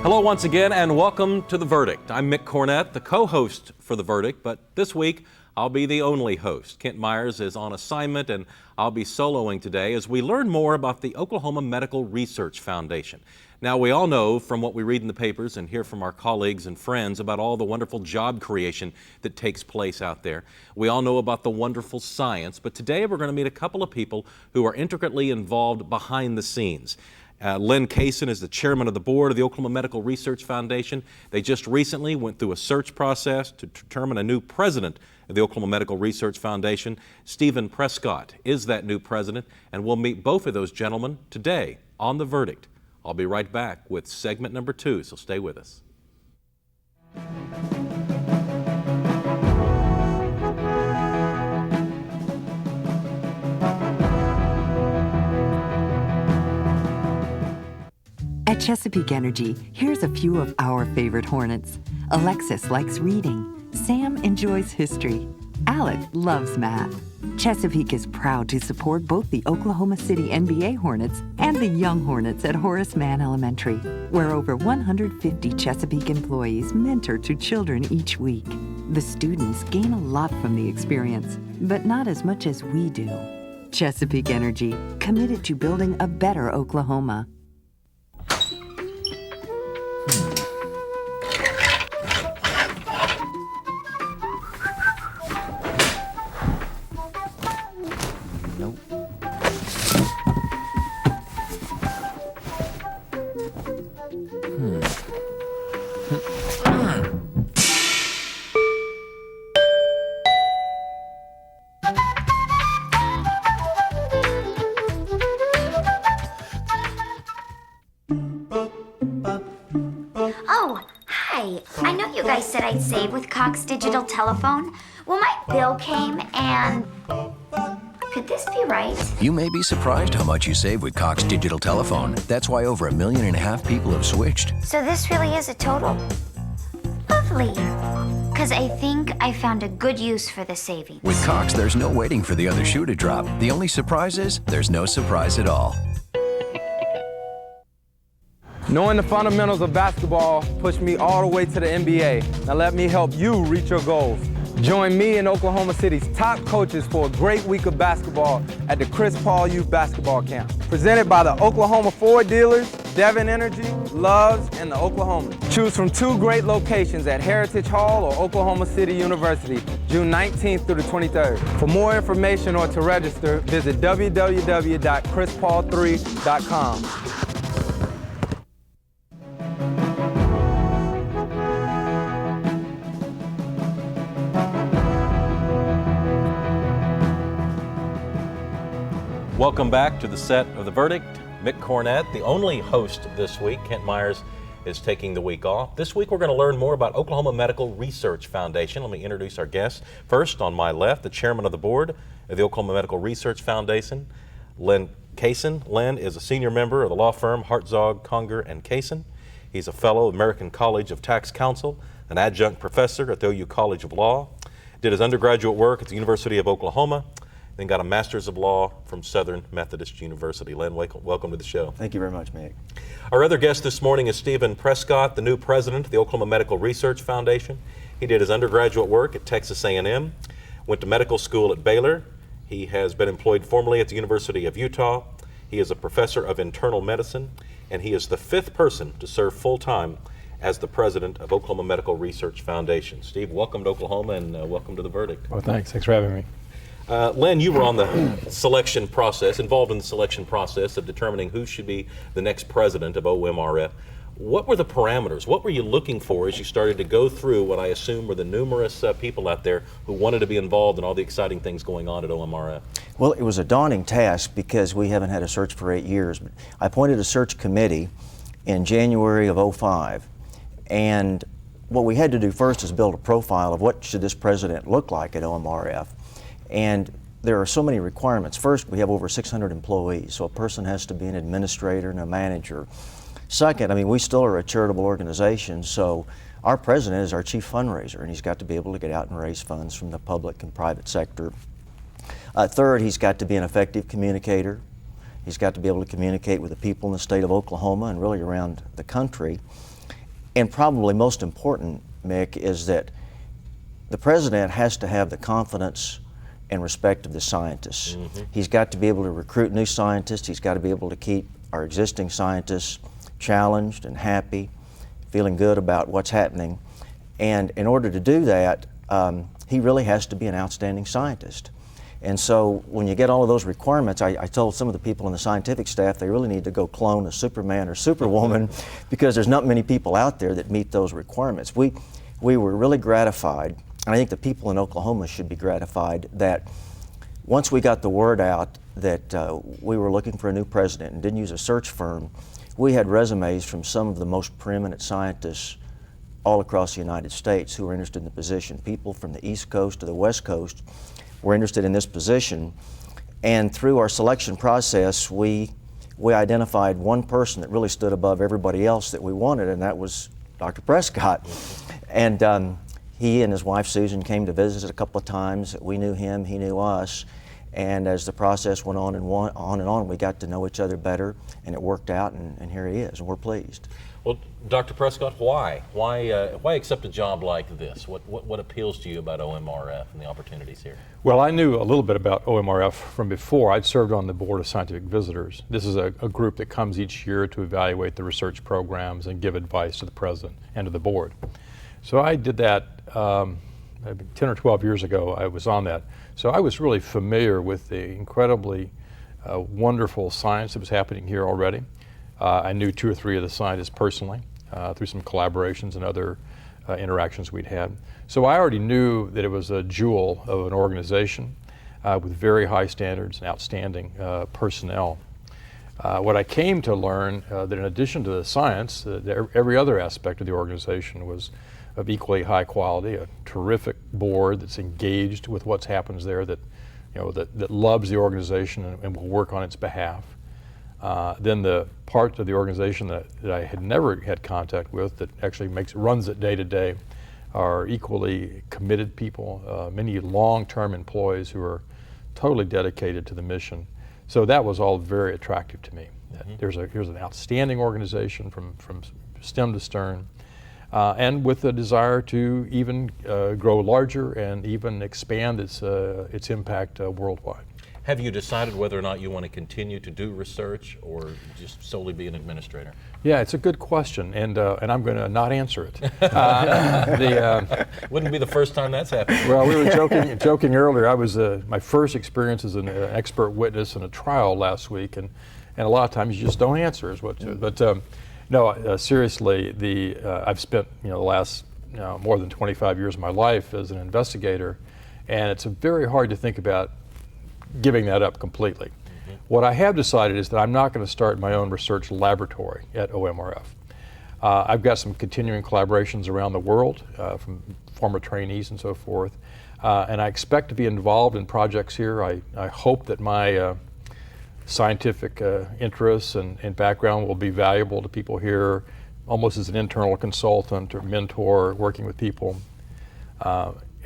Hello once again and welcome to The Verdict. I'm Mick Cornett, the co-host for The Verdict, but this week I'll be the only host. Kent Myers is on assignment and I'll be soloing today as we learn more about the Oklahoma Medical Research Foundation. Now, we all know from what we read in the papers and hear from our colleagues and friends about all the wonderful job creation that takes place out there. We all know about the wonderful science, but today we're going to meet a couple of people who are intricately involved behind the scenes. Lynn Cason is the chairman of the board of the Oklahoma Medical Research Foundation. They just recently went through a search process to determine a new president of the Oklahoma Medical Research Foundation. Stephen Prescott is that new president, and we'll meet both of those gentlemen today on The Verdict. I'll be right back with segment number 2, so stay with us. At Chesapeake Energy, here's a few of our favorite Hornets. Alexis likes reading. Sam enjoys history. Alec loves math. Chesapeake is proud to support both the Oklahoma City NBA Hornets and the Young Hornets at Horace Mann Elementary, where over 150 Chesapeake employees mentor to children each week. The students gain a lot from the experience, but not as much as we do. Chesapeake Energy, committed to building a better Oklahoma. I know you guys said I'd save with Cox Digital Telephone. Well, my bill came and... Could this be right? You may be surprised how much you save with Cox Digital Telephone. That's why over 1.5 million people have switched. So this really is a total? Lovely. Because I think I found a good use for the savings. With Cox, there's no waiting for the other shoe to drop. The only surprise is there's no surprise at all. Knowing the fundamentals of basketball pushed me all the way to the NBA. Now let me help you reach your goals. Join me and Oklahoma City's top coaches for a great week of basketball at the Chris Paul Youth Basketball Camp. Presented by the Oklahoma Ford Dealers, Devon Energy, Loves, and the Oklahoma. Choose from 2 great locations at Heritage Hall or Oklahoma City University, June 19th through the 23rd. For more information or to register, visit www.chrispaul3.com. Welcome back to the set of The Verdict. Mick Cornett, the only host this week. Kent Myers is taking the week off. This week we're going to learn more about Oklahoma Medical Research Foundation. Let me introduce our guests. First, on my left, the chairman of the board of the Oklahoma Medical Research Foundation, Lynn Cason. Lynn is a senior member of the law firm Hartzog, Conger, and Cason. He's a fellow of American College of Tax Counsel, an adjunct professor at the OU College of Law, did his undergraduate work at the University of Oklahoma, then got a Master's of Law from Southern Methodist University. Lynn, welcome to the show. Thank you very much, Mick. Our other guest this morning is Stephen Prescott, the new president of the Oklahoma Medical Research Foundation. He did his undergraduate work at Texas A&M, went to medical school at Baylor. He has been employed formally at the University of Utah. He is a professor of internal medicine, and he is the 5th person to serve full-time as the president of Oklahoma Medical Research Foundation. Steve, welcome to Oklahoma and welcome to The Verdict. Well, thanks for having me. Lynn, you were on the selection process, involved in the selection process of determining who should be the next president of OMRF. What were the parameters? What were you looking for as you started to go through what I assume were the numerous people out there who wanted to be involved in all the exciting things going on at OMRF? Well, it was a daunting task because we haven't had a search for 8 years. I appointed a search committee in January of '05, and what we had to do first is build a profile of what should this president look like at OMRF. And there are so many requirements. First, we have over 600 employees, so a person has to be an administrator and a manager. Second, we still are a charitable organization, so our president is our chief fundraiser, and he's got to be able to get out and raise funds from the public and private sector. Third, he's got to be an effective communicator. He's got to be able to communicate with the people in the state of Oklahoma and really around the country. And probably most important, Mick, is that the president has to have the confidence and respect of the scientists. He's got to be able to recruit new scientists. He's got to be able to keep our existing scientists challenged and happy, feeling good about what's happening. And in order to do that, he really has to be an outstanding scientist. And so when you get all of those requirements, I told some of the people on the scientific staff they really need to go clone a Superman or Superwoman because there's not many people out there that meet those requirements. We were really gratified, and I think the people in Oklahoma should be gratified that once we got the word out that we were looking for a new president and didn't use a search firm, we had resumes from some of the most preeminent scientists all across the United States who were interested in the position. People from the East Coast to the West Coast were interested in this position, and through our selection process, we identified one person that really stood above everybody else that we wanted, and that was Dr. Prescott. And he and his wife Susan came to visit us a couple of times. We knew him, he knew us, and as the process went on and on, we got to know each other better, and it worked out, and here he is, and we're pleased. Well, Dr. Prescott, why accept a job like this? What appeals to you about OMRF and the opportunities here? Well, I knew a little bit about OMRF from before. I'd served on the Board of Scientific Visitors. This is a group that comes each year to evaluate the research programs and give advice to the president and to the board. So I did that 10 or 12 years ago. I was on that. So I was really familiar with the incredibly wonderful science that was happening here already. I knew 2 or 3 of the scientists personally through some collaborations and other interactions we'd had. So I already knew that it was a jewel of an organization with very high standards and outstanding personnel. What I came to learn that in addition to the science, every other aspect of the organization was of equally high quality, a terrific board that's engaged with what happens there, that loves the organization and will work on its behalf. Then the part of the organization that I had never had contact with that actually runs it day to day are equally committed people, many long-term employees who are totally dedicated to the mission. So that was all very attractive to me. Here's an outstanding organization from stem to stern, and with a desire to even grow larger and even expand its impact worldwide. Have you decided whether or not you want to continue to do research or just solely be an administrator? Yeah, it's a good question, and I'm going to not answer it. Wouldn't be the first time that's happened. Well, we were joking earlier. I was my first experience as an expert witness in a trial last week, and a lot of times you just don't answer is what. But no, seriously, I've spent the last more than 25 years of my life as an investigator, and it's very hard to think about giving that up completely. What I have decided is that I'm not going to start my own research laboratory at OMRF. I've got some continuing collaborations around the world from former trainees and so forth, and I expect to be involved in projects here. I hope that my scientific interests and background will be valuable to people here, almost as an internal consultant or mentor working with people.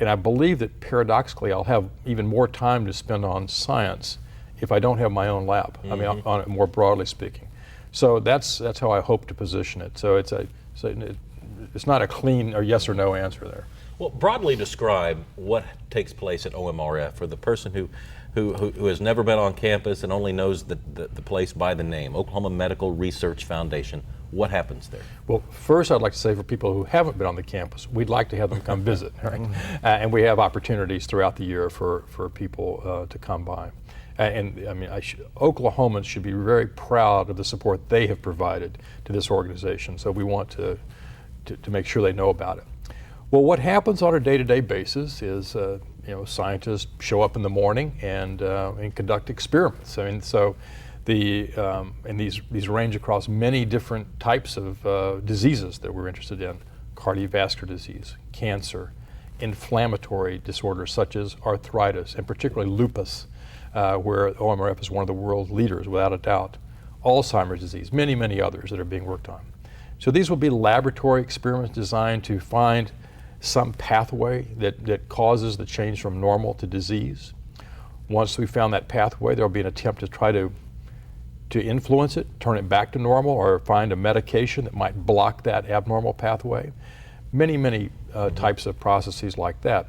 And I believe that paradoxically I'll have even more time to spend on science if I don't have my own lab. I mean, on it more broadly speaking. So that's how I hope to position it. So it's not a clean or yes or no answer there. Well, broadly describe what takes place at OMRF for the person who has never been on campus and only knows the place by the name, Oklahoma Medical Research Foundation. What happens there? Well, first I'd like to say for people who haven't been on the campus, we'd like to have them come visit, right? And we have opportunities throughout the year for people to come by. And I mean, Oklahomans should be very proud of the support they have provided to this organization. So we want to make sure they know about it. Well, what happens on a day-to-day basis is, scientists show up in the morning and conduct experiments. I mean, so and these range across many different types of diseases that we're interested in: cardiovascular disease, cancer, inflammatory disorders such as arthritis, and particularly lupus, where OMRF is one of the world leaders without a doubt. Alzheimer's disease, many, many others that are being worked on. So these will be laboratory experiments designed to find some pathway that causes the change from normal to disease. Once we found that pathway, there will be an attempt to try to to influence it, turn it back to normal, or find a medication that might block that abnormal pathway. Many types of processes like that.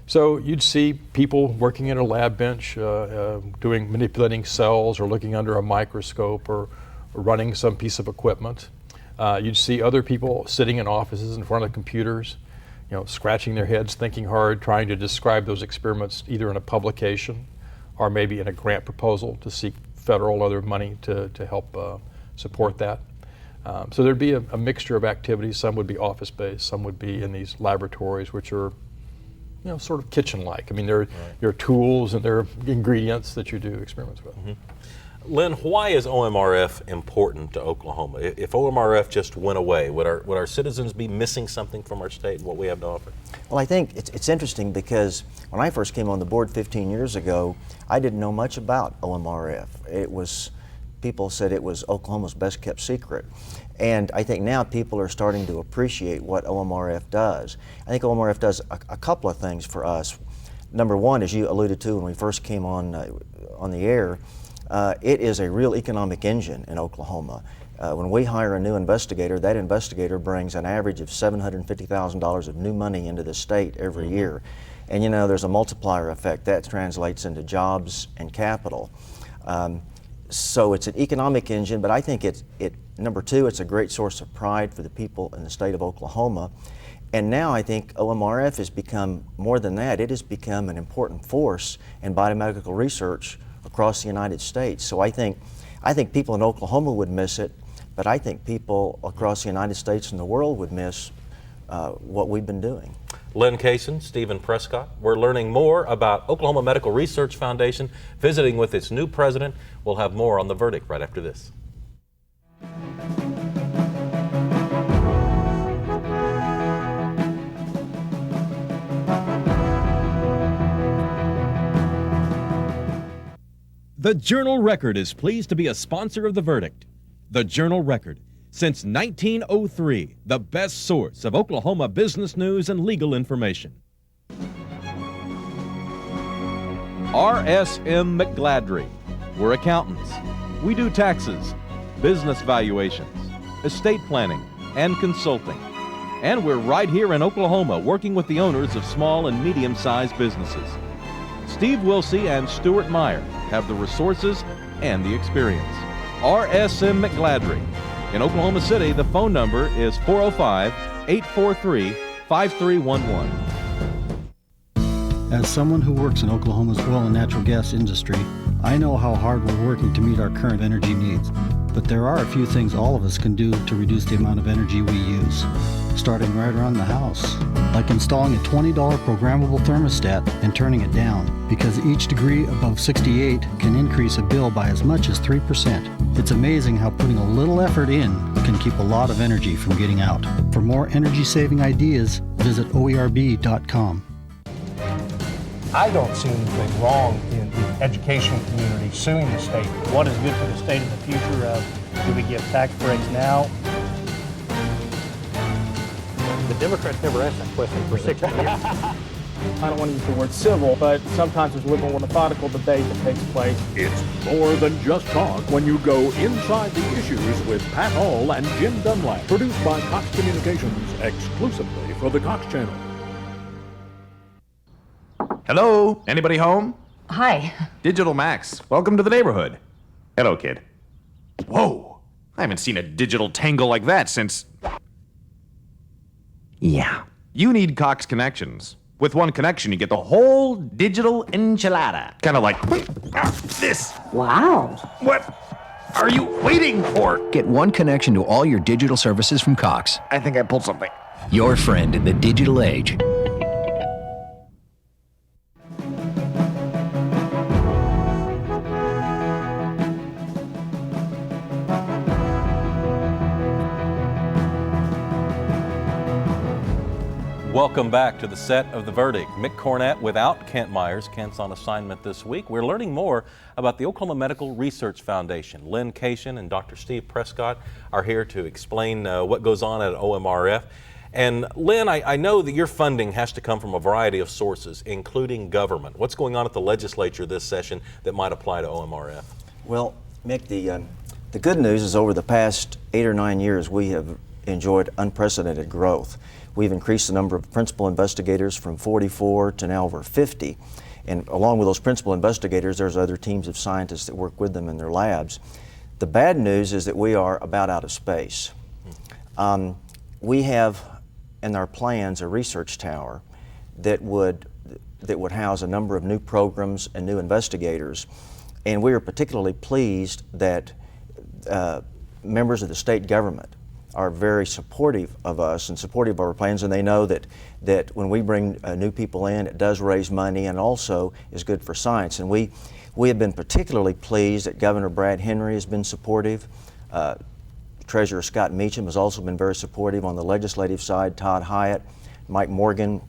So you'd see people working at a lab bench, manipulating cells or looking under a microscope or running some piece of equipment. You'd see other people sitting in offices in front of computers, scratching their heads, thinking hard, trying to describe those experiments either in a publication or maybe in a grant proposal to seek federal or other money to help support that. So there'd be a mixture of activities. Some would be office-based, some would be in these laboratories, which are sort of kitchen-like. I mean, there are tools and there are ingredients that you do experiments with. Mm-hmm. Lynn, why is OMRF important to Oklahoma? If OMRF just went away, would our citizens be missing something from our state and what we have to offer? Well, I think it's interesting because when I first came on the board 15 years ago, I didn't know much about OMRF. People said it was Oklahoma's best kept secret. And I think now people are starting to appreciate what OMRF does. I think OMRF does a couple of things for us. Number one, as you alluded to when we first came on the air, it is a real economic engine in Oklahoma. When we hire a new investigator, that investigator brings an average of $750,000 of new money into the state every year. And there's a multiplier effect. That translates into jobs and capital. So it's an economic engine, but I think number two, it's a great source of pride for the people in the state of Oklahoma. And now I think OMRF has become more than that. It has become an important force in biomedical research across the United States. So I think people in Oklahoma would miss it, but I think people across the United States and the world would miss what we've been doing. Lynn Cason, Stephen Prescott. We're learning more about Oklahoma Medical Research Foundation, visiting with its new president. We'll have more on The Verdict right after this. The Journal-Record is pleased to be a sponsor of The Verdict. The Journal-Record, since 1903, the best source of Oklahoma business news and legal information. RSM McGladrey. We're accountants. We do taxes, business valuations, estate planning, and consulting. And we're right here in Oklahoma working with the owners of small and medium-sized businesses. Steve Wilsey and Stuart Meyer have the resources and the experience. RSM McGladrey. In Oklahoma City, the phone number is 405-843-5311. As someone who works in Oklahoma's oil and natural gas industry, I know how hard we're working to meet our current energy needs. But there are a few things all of us can do to reduce the amount of energy we use, starting right around the house, like installing a $20 programmable thermostat and turning it down, because each degree above 68 can increase a bill by as much as 3%. It's amazing how putting a little effort in can keep a lot of energy from getting out. For more energy-saving ideas, visit oerb.com. I don't see anything wrong in the education community suing the state. What is good for the state in the future? Do we give tax breaks now? The Democrats never asked that question for 60 years. I don't want to use the word civil, but sometimes there's a little more methodical debate that takes place. It's more than just talk when you go inside the issues with Pat Hall and Jim Dunlap. Produced by Cox Communications exclusively for the Cox Channel. Hello? Anybody home? Hi. Digital Max. Welcome to the neighborhood. Hello, kid. Whoa. I haven't seen a digital tangle like that since... Yeah. You need Cox Connections. With one connection, you get the whole digital enchilada. Kind of like this. Wow. What are you waiting for? Get one connection to all your digital services from Cox. I think I pulled something. Your friend in the digital age. Welcome back to the set of The Verdict. Mick Cornett without Kent Myers. Kent's on assignment this week. We're learning more about the Oklahoma Medical Research Foundation. Lynn Cason and Dr. Steve Prescott are here to explain what goes on at OMRF. And Lynn, I know that your funding has to come from a variety of sources, including government. What's going on at the legislature this session that might apply to OMRF? Well, Mick, the good news is over the past 8 or 9 years, we have enjoyed unprecedented growth. We've increased the number of principal investigators from 44 to now over 50. And along with those principal investigators, there's other teams of scientists that work with them in their labs. The bad news is that we are about out of space. We have in our plans a research tower that would house a number of new programs and new investigators. And we are particularly pleased that members of the state government are very supportive of us and supportive of our plans, and they know that when we bring new people in, it does raise money and also is good for science. And we have been particularly pleased that Governor Brad Henry has been supportive. Treasurer Scott Meacham has also been very supportive on the legislative side, Todd Hyatt, Mike Morgan.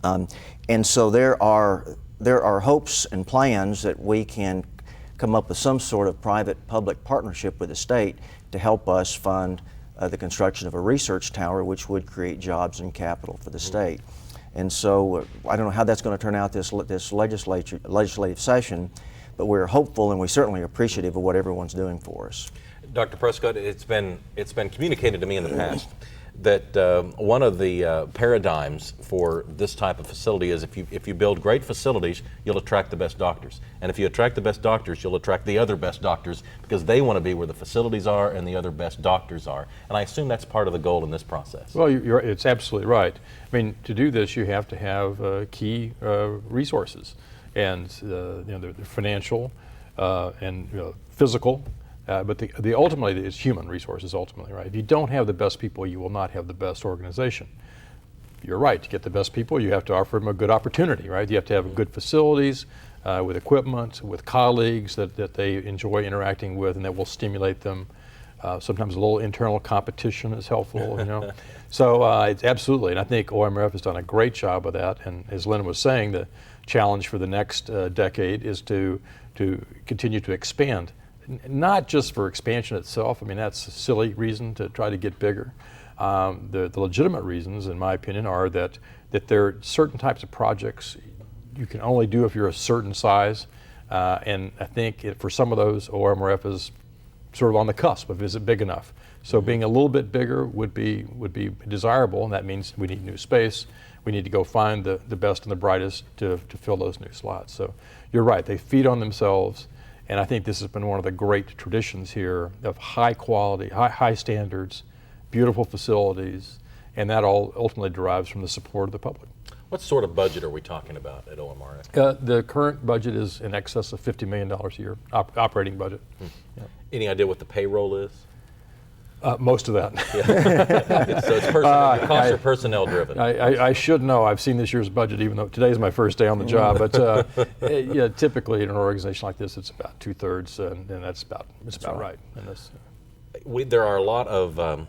And so there are hopes and plans that we can come up with some sort of private-public partnership with the state to help us fund the construction of a research tower, which would create jobs and capital for the state. And so I don't know how that's going to turn out this legislative session, but we're hopeful and we certainly are appreciative of what everyone's doing for us. Dr. Prescott, it's been communicated to me in the past that one of the paradigms for this type of facility is if you build great facilities, you'll attract the best doctors. And if you attract the best doctors, you'll attract the other best doctors because they want to be where the facilities are and the other best doctors are. And I assume that's part of the goal in this process. Well, it's absolutely right. I mean, to do this, you have to have key resources, and the financial and physical. But the ultimately is human resources. Ultimately, right? If you don't have the best people, you will not have the best organization. You're right. To get the best people, you have to offer them a good opportunity, right? You have to have good facilities with equipment, with colleagues that they enjoy interacting with, and that will stimulate them. Sometimes a little internal competition is helpful, So it's absolutely, and I think OMRF has done a great job of that. And as Lynn was saying, the challenge for the next decade is to continue to expand. Not just for expansion itself. I mean, that's a silly reason to try to get bigger. The legitimate reasons, in my opinion, are that there are certain types of projects you can only do if you're a certain size. And I think for some of those, OMRF is sort of on the cusp of is it big enough. So being a little bit bigger would be desirable, and that means we need new space. We need to go find the best and the brightest to fill those new slots. So you're right, they feed on themselves. And I think this has been one of the great traditions here of high quality, high standards, beautiful facilities, and that all ultimately derives from the support of the public. What sort of budget are we talking about at OMRF? The current budget is in excess of $50 million a year, operating budget. Yeah. Any idea what the payroll is? Most of that. Yeah. So it's your costs are personnel driven. I should know. I've seen this year's budget, even though today's my first day on the job. But yeah, typically in an organization like this, it's about 2/3, and that's about right. And there are a lot of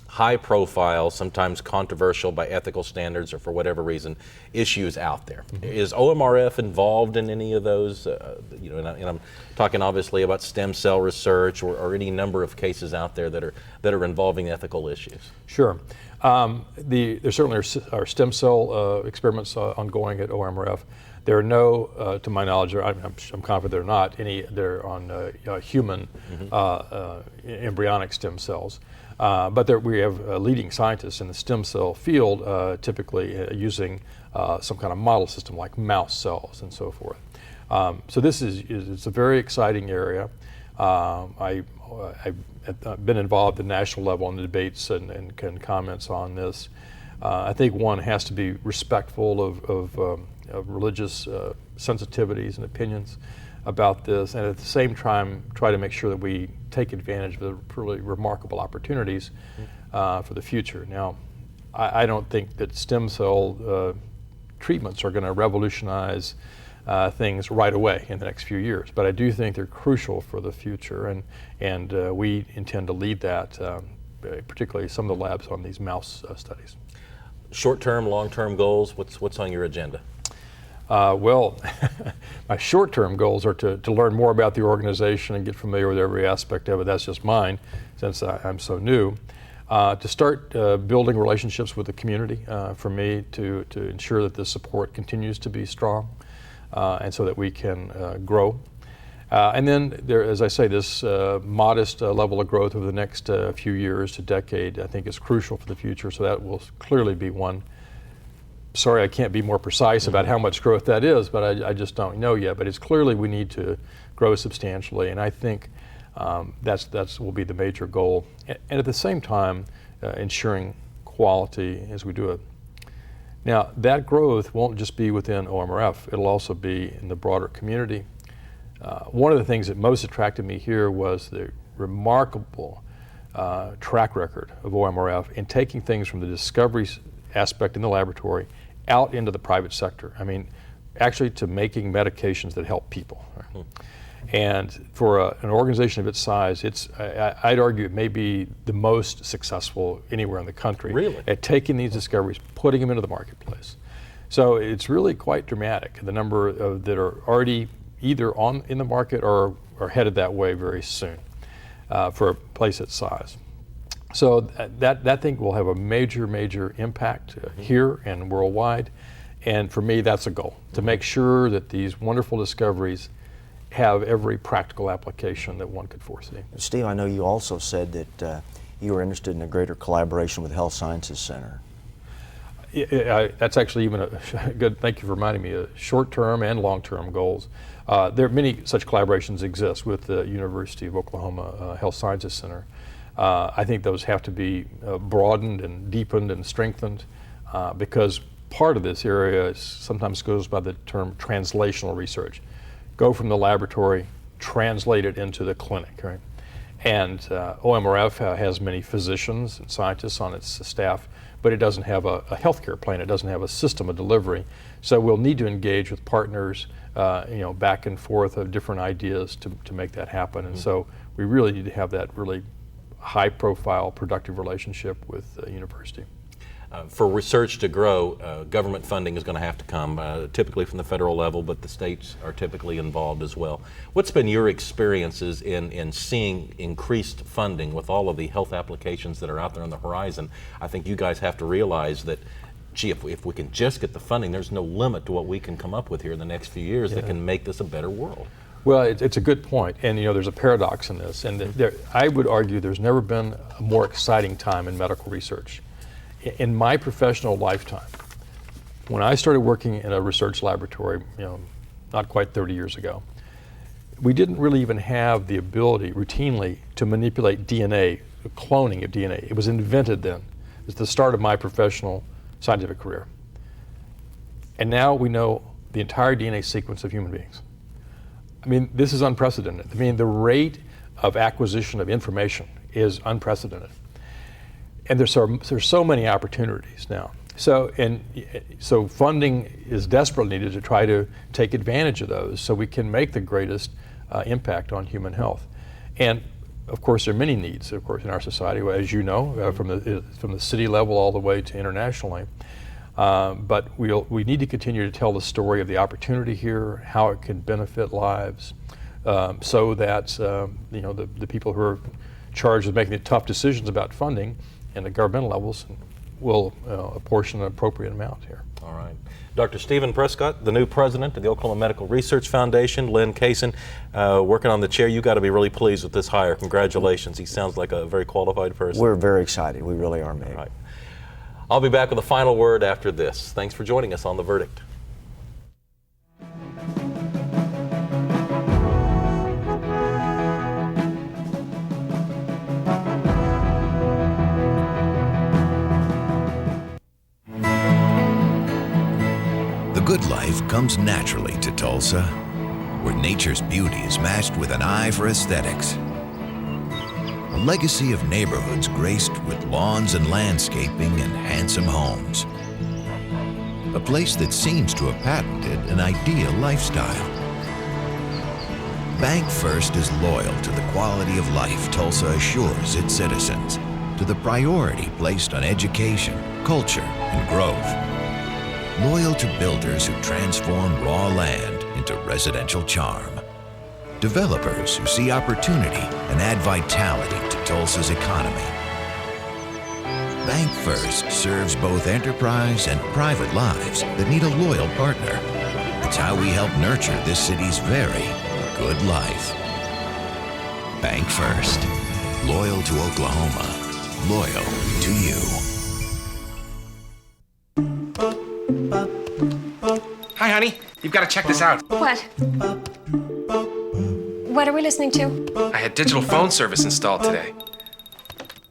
high profile, sometimes controversial by ethical standards or for whatever reason, issues out there. Mm-hmm. Is OMRF involved in any of those? And I'm talking obviously about stem cell research or any number of cases out there that are involving ethical issues. Sure. There certainly are stem cell experiments ongoing at OMRF. There are no, to my knowledge, I'm confident there are not any. They're on human embryonic stem cells. But we have leading scientists in the stem cell field, typically using some kind of model system like mouse cells and so forth. So it's a very exciting area. I've been involved at the national level in the debates and comments on this. I think one has to be respectful of religious sensitivities and opinions about this, and at the same time try to make sure that we take advantage of the really remarkable opportunities for the future. Now, I don't think that stem cell treatments are going to revolutionize things right away in the next few years, but I do think they're crucial for the future, and we intend to lead that, particularly some of the labs on these mouse studies. Short-term, long-term goals, what's on your agenda? Well, my short-term goals are to learn more about the organization and get familiar with every aspect of it. That's just mine, since I'm so new. To start building relationships with the community, for me, to ensure that the support continues to be strong, and so that we can grow. And then there, as I say, this modest level of growth over the next few years to decade, I think is crucial for the future. So that will clearly be one. Sorry, I can't be more precise about how much growth that is, but I just don't know yet. But it's clearly we need to grow substantially, and I think that's will be the major goal. And at the same time, ensuring quality as we do it. Now, that growth won't just be within OMRF. It'll also be in the broader community. One of the things that most attracted me here was the remarkable track record of OMRF in taking things from the discovery aspect in the laboratory out into the private sector. I mean, actually to making medications that help people. Right? And for an organization of its size, I'd argue it may be the most successful anywhere in the country at taking these discoveries, putting them into the marketplace. So it's really quite dramatic, the number that are already either in the market or are headed that way very soon for a place its size. So that thing will have a major impact here and worldwide. And for me, that's a goal, to make sure that these wonderful discoveries have every practical application that one could foresee. Steve, I know you also said that you were interested in a greater collaboration with the Health Sciences Center. That's actually even a good, thank you for reminding me, short-term and long-term goals. There are many such collaborations exist with the University of Oklahoma Health Sciences Center. I think those have to be broadened and deepened and strengthened because part of this area sometimes goes by the term translational research. Go from the laboratory, translate it into the clinic, right? And OMRF has many physicians and scientists on its staff, but it doesn't have a healthcare plan. It doesn't have a system of delivery. So we'll need to engage with partners, back and forth of different ideas to make that happen. And so we really need to have that really high-profile, productive relationship with the university. For research to grow, government funding is going to have to come, typically from the federal level, but the states are typically involved as well. What's been your experiences in seeing increased funding with all of the health applications that are out there on the horizon? I think you guys have to realize that, gee, if we can just get the funding, there's no limit to what we can come up with here in the next few years that can make this a better world. Well, it's a good point, and there's a paradox in this, and I would argue there's never been a more exciting time in medical research. In my professional lifetime, when I started working in a research laboratory, not quite 30 years ago, we didn't really even have the ability routinely to manipulate DNA, cloning of DNA. It was invented then. It was the start of my professional scientific career. And now we know the entire DNA sequence of human beings. I mean, this is unprecedented. I mean, the rate of acquisition of information is unprecedented. And there's so many opportunities now. So funding is desperately needed to try to take advantage of those so we can make the greatest impact on human health. And of course, there are many needs, of course, in our society, as you know, from the city level all the way to internationally. But we need to continue to tell the story of the opportunity here, how it can benefit lives, so that the people who are charged with making the tough decisions about funding and the governmental levels will apportion an appropriate amount here. All right. Dr. Stephen Prescott, the new president of the Oklahoma Medical Research Foundation, Lynn Cason, working on the chair. You got to be really pleased with this hire. Congratulations. He sounds like a very qualified person. We're very excited. We really are, Meg. All right. I'll be back with a final word after this. Thanks for joining us on The Verdict. The good life comes naturally to Tulsa, where nature's beauty is matched with an eye for aesthetics. A legacy of neighborhoods graced with lawns and landscaping and handsome homes. A place that seems to have patented an ideal lifestyle. Bank First is loyal to the quality of life Tulsa assures its citizens, to the priority placed on education, culture, and growth. Loyal to builders who transform raw land into residential charm. Developers who see opportunity and add vitality to Tulsa's economy. Bank First serves both enterprise and private lives that need a loyal partner. It's how we help nurture this city's very good life. Bank First. Loyal to Oklahoma. Loyal to you. Hi, honey. You've got to check this out. What? What are we listening to? I had digital phone service installed today.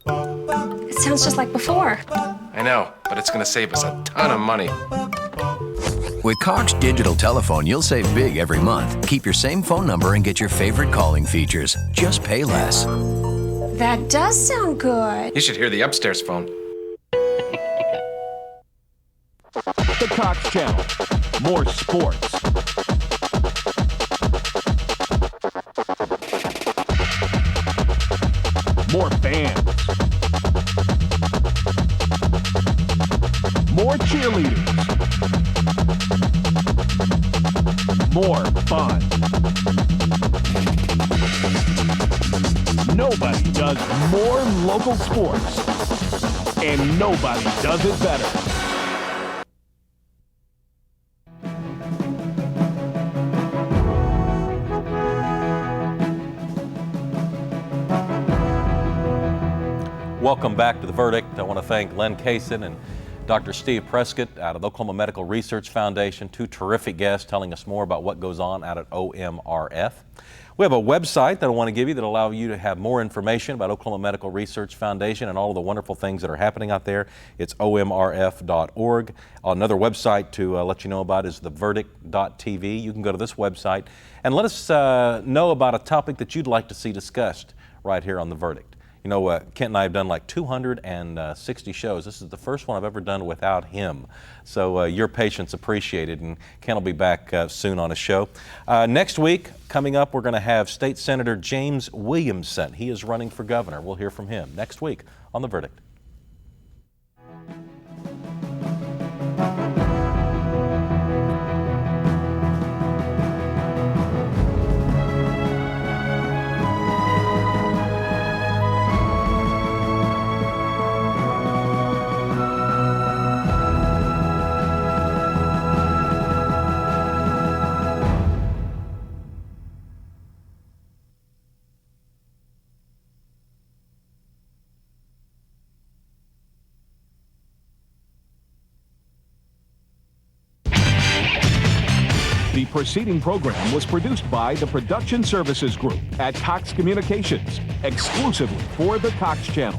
It sounds just like before. I know, but it's going to save us a ton of money. With Cox Digital Telephone, you'll save big every month. Keep your same phone number and get your favorite calling features. Just pay less. That does sound good. You should hear the upstairs phone. The Cox Channel. More sports. More fans. More cheerleaders. More fun. Nobody does more local sports, and nobody does it better. Welcome back to The Verdict. I want to thank Lynn Cason and Dr. Steve Prescott out of the Oklahoma Medical Research Foundation, two terrific guests telling us more about what goes on out at OMRF. We have a website that I want to give you that will allow you to have more information about Oklahoma Medical Research Foundation and all of the wonderful things that are happening out there. It's omrf.org. Another website to let you know about is theverdict.tv. You can go to this website and let us know about a topic that you'd like to see discussed right here on The Verdict. You know, Kent and I have done like 260 shows. This is the first one I've ever done without him. So your patience appreciated, and Kent will be back soon on a show. Next week, coming up, we're going to have State Senator James Williamson. He is running for governor. We'll hear from him next week on The Verdict. The preceding program was produced by the Production Services Group at Cox Communications, exclusively for the Cox Channel.